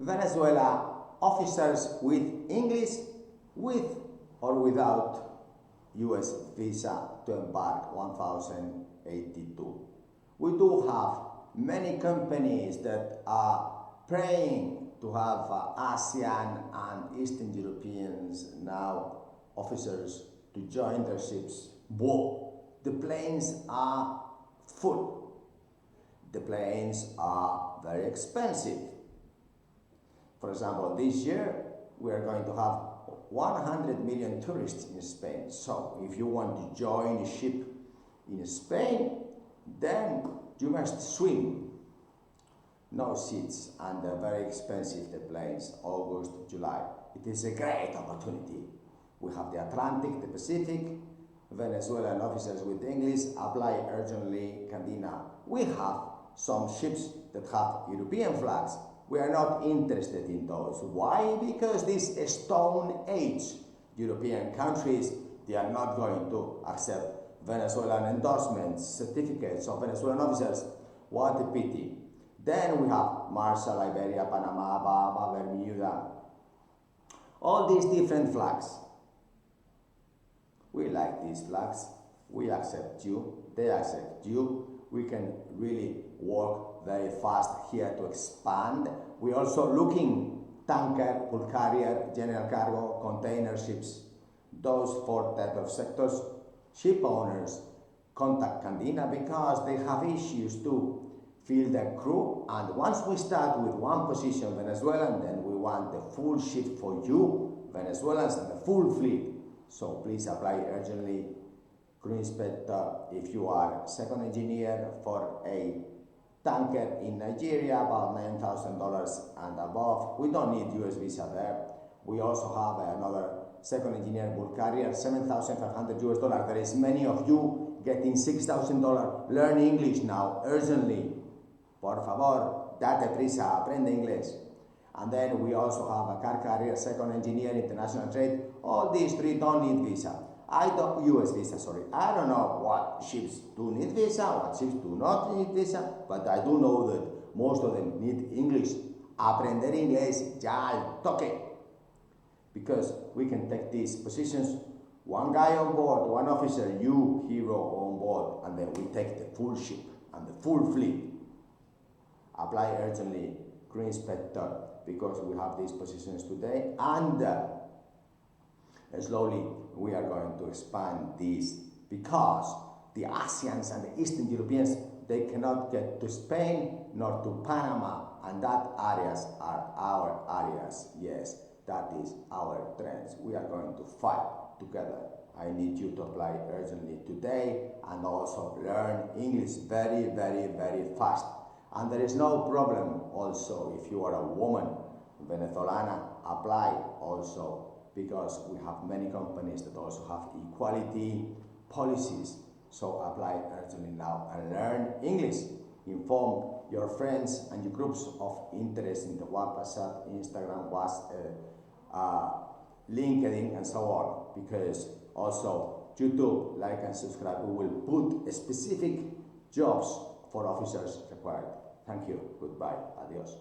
Venezuela officers with English, with or without US visa to Embark 1082. We do have many companies that are praying to have ASEAN and Eastern Europeans now officers to join their ships. Whoa, the planes are full. The planes are very expensive. For example, this year we are going to have 100 million tourists in Spain. So if you want to join a ship in Spain, then you must swim. No seats and very expensive the planes, August, July. It is a great opportunity. We have the Atlantic, the Pacific, Venezuelan officers with English, apply urgently, Candina. We have some ships that have European flags. We are not interested in those. Why? Because these Stone Age European countries, they are not going to accept Venezuelan endorsements, certificates of Venezuelan officers. What a pity. Then we have Marshall, Liberia, Panama, Bahamas, Bermuda. All these different flags. We like these flags. We accept you. They accept you. We can really work very fast here to expand. We're also looking tanker, bulk carrier, general cargo, container ships. Those 4 types of sectors. Ship owners contact Candina because they have issues to fill their crew, and once we start with one position Venezuelan, then we want the full ship for you, Venezuelans, and the full fleet. So please apply urgently. Crew inspector, if you are second engineer for a tanker in Nigeria, about $9,000 and above. We don't need US visa there. We also have another second engineer bulk carrier, $7,500. There is many of you getting $6,000. Learn English now, urgently. Por favor, date prisa, aprende inglés. And then we also have a car carrier, second engineer, international trade. All these 3 don't need visa. US visa, sorry. I don't know what ships do need visa, what ships do not need visa, but I do know that most of them need English. Aprender inglés ya al toque. Because we can take these positions, one guy on board, one officer, you, hero, on board, and then we take the full ship and the full fleet. Apply urgently, crew inspector, because we have these positions today, and slowly we are going to expand these because the ASEANs and the Eastern Europeans, they cannot get to Spain nor to Panama, and that areas are our areas. Yes, that is our trends. We are going to fight together. I need you to apply urgently today and also learn English very, very, very fast. And there is no problem also if you are a woman, Venezolana, apply also, because we have many companies that also have equality policies. So apply urgently now and learn English. Inform your friends and your groups of interest in the WhatsApp, Instagram, LinkedIn, and so on. Because also YouTube, like and subscribe. We will put specific jobs for officers required. Thank you. Goodbye. Adios.